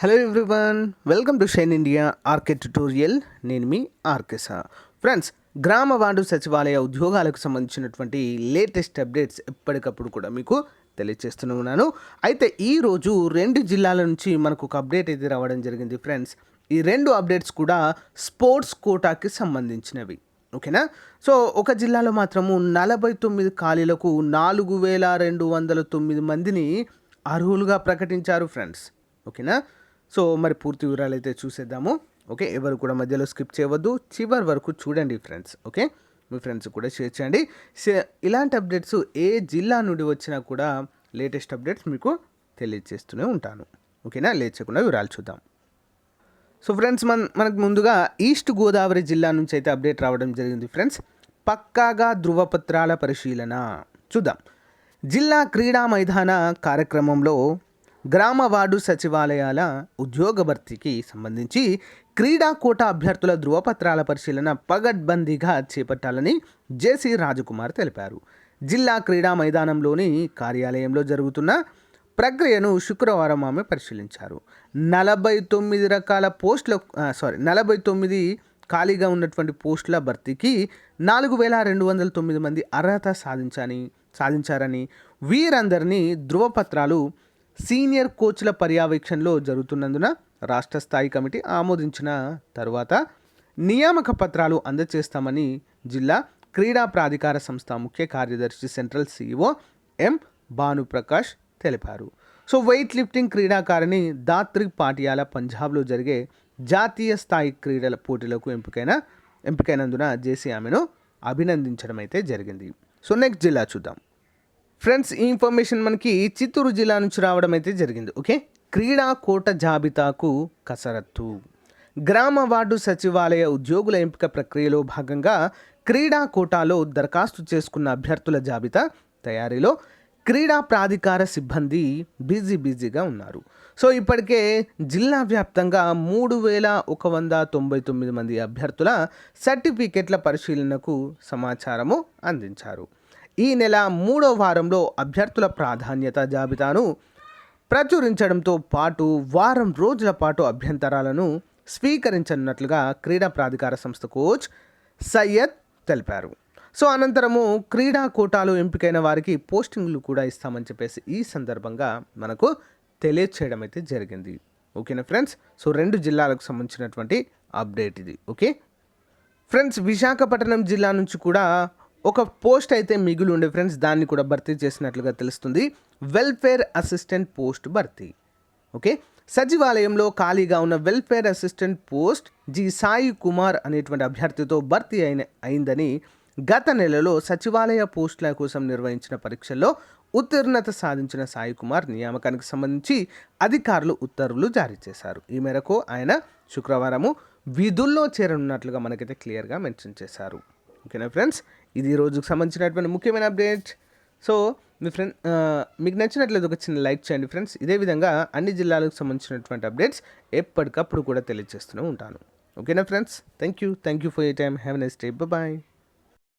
Hello everyone, welcome to Shine India RK tutorial. నేను మీ RK sir. Friends, గ్రామ ward సచివాలయ ఉద్యోగాలకు సంబంధించినటువంటి లేటెస్ట్ అప్డేట్స్ ఎప్పటికప్పుడు కూడా మీకు తెలియజేస్తూనే ఉన్నాను. అయితే ఈరోజు 2 జిల్లాల నుంచి మనకు ఒక అప్డేట్ అయితే రావడం జరిగింది ఫ్రెండ్స్. ఈ 2 అప్డేట్స్ కూడా స్పోర్ట్స్ కోటాకి సంబంధించినవి. ఓకేనా? సో ఒక జిల్లాలో మాత్రము 49 ఖాళీలకు 4209 మందిని అర్హులుగా ప్రకటించారు ఫ్రెండ్స్. ఓకేనా? సో మరి పూర్తి వివరాలు అయితే చూసేద్దాము. ఓకే, ఎవరు కూడా మధ్యలో స్కిప్ చేయవద్దు, చివరి వరకు చూడండి ఫ్రెండ్స్. ఓకే, మీ ఫ్రెండ్స్ కూడా షేర్ చేయండి. ఇలాంటి అప్డేట్స్ ఏ జిల్లా నుండి వచ్చినా కూడా లేటెస్ట్ అప్డేట్స్ మీకు తెలియజేస్తూనే ఉంటాను. ఓకేనా? లేచకుండా వివరాలు చూద్దాం. సో ఫ్రెండ్స్, మనకు ముందుగా ఈస్ట్ గోదావరి జిల్లా నుంచి అయితే అప్డేట్ రావడం జరిగింది ఫ్రెండ్స్. పక్కాగా ధృవపత్రాల పరిశీలన చూద్దాం. జిల్లా క్రీడా మైదాన కార్యక్రమంలో గ్రామ వార్డు సచివాలయాల ఉద్యోగ భర్తీకి సంబంధించి క్రీడా కోటా అభ్యర్థుల ధృవపత్రాల పరిశీలన పగడ్బందీగా చేపట్టాలని జేసీ రాజకుమార్ తెలిపారు. జిల్లా క్రీడా మైదానంలోని కార్యాలయంలో జరుగుతున్న ప్రక్రియను శుక్రవారం ఆమె పరిశీలించారు. 49 ఖాళీగా ఉన్నటువంటి పోస్టుల భర్తీకి 4209 మంది అర్హత సాధించారని, వీరందరినీ ధృవపత్రాలు సీనియర్ కోచ్ల పర్యవేక్షణలో జరుగుతున్నందున రాష్ట్ర స్థాయి కమిటీ ఆమోదించిన తర్వాత నియామక పత్రాలు అందజేస్తామని జిల్లా క్రీడా ప్రాధికార సంస్థ ముఖ్య కార్యదర్శి సెంట్రల్ సిఇఓ ఎం భానుప్రకాష్ తెలిపారు. సో వెయిట్ లిఫ్టింగ్ క్రీడాకారిణి దాత్రి పాటియాల పంజాబ్లో జరిగే జాతీయ స్థాయి క్రీడల పోటీలకు ఎంపికైనందున జేసీ ఆమెను అభినందించడం అయితే జరిగింది. సో నెక్స్ట్ జిల్లా చూద్దాం ఫ్రెండ్స్. ఈ ఇన్ఫర్మేషన్ మనకి చిత్తూరు జిల్లా నుంచి రావడం అయితే జరిగింది. ఓకే, క్రీడా కోట జాబితాకు కసరత్తు. గ్రామ వార్డు సచివాలయ ఉద్యోగుల ఎంపిక ప్రక్రియలో భాగంగా క్రీడా కోటాలో దరఖాస్తు చేసుకున్న అభ్యర్థుల జాబితా తయారీలో క్రీడా ప్రాధికార సిబ్బంది బిజీగా ఉన్నారు. సో ఇప్పటికే జిల్లా వ్యాప్తంగా 3199 మంది అభ్యర్థుల సర్టిఫికెట్ల పరిశీలనకు సమాచారము అందించారు. ఈ నెల 3వ వారంలో అభ్యర్థుల ప్రాధాన్యత జాబితాను ప్రచురించడంతో పాటు వారం రోజుల పాటు అభ్యంతరాలను స్వీకరించనున్నట్లుగా క్రీడా ప్రాధికార సంస్థ కోచ్ సయ్యద్ తెలిపారు. సో అనంతరము క్రీడా కోటాలో ఎంపికైన వారికి పోస్టింగ్లు కూడా ఇస్తామని చెప్పేసి ఈ సందర్భంగా మనకు తెలియచేయడం అయితే జరిగింది. ఓకేనా ఫ్రెండ్స్? సో 2 జిల్లాలకు సంబంధించినటువంటి అప్డేట్ ఇది. ఓకే ఫ్రెండ్స్, విశాఖపట్నం జిల్లా నుంచి కూడా ఒక పోస్ట్ అయితే మిగిలి ఉండే ఫ్రెండ్స్, దాన్ని కూడా భర్తీ చేసినట్లుగా తెలుస్తుంది. వెల్ఫేర్ అసిస్టెంట్ పోస్ట్ భర్తీ. ఓకే, సచివాలయంలో ఖాళీగా ఉన్న welfare assistant post G Sai Kumar అనేటువంటి అభ్యర్థితో భర్తీ అయిందని గత నెలలో సచివాలయ పోస్టుల కోసం నిర్వహించిన పరీక్షల్లో ఉత్తీర్ణత సాధించిన సాయి కుమార్ నియామకానికి సంబంధించి అధికారులు ఉత్తర్వులు జారీ చేశారు. ఈ మేరకు ఆయన శుక్రవారము విధుల్లో చేరనున్నట్లుగా మనకైతే క్లియర్గా మెన్షన్ చేశారు. ఓకేనా ఫ్రెండ్స్, ఇది రోజుకు సంబంధించినటువంటి ముఖ్యమైన అప్డేట్. సో మీ మీకు నచ్చినట్లయితే ఒక చిన్న లైక్ చేయండి ఫ్రెండ్స్. ఇదే విధంగా అన్ని జిల్లాలకు సంబంధించినటువంటి అప్డేట్స్ ఎప్పటికప్పుడు కూడా తెలియజేస్తూనే ఉంటాను. ఓకేనా friends, thank you for your time. Have a nice day. Bye.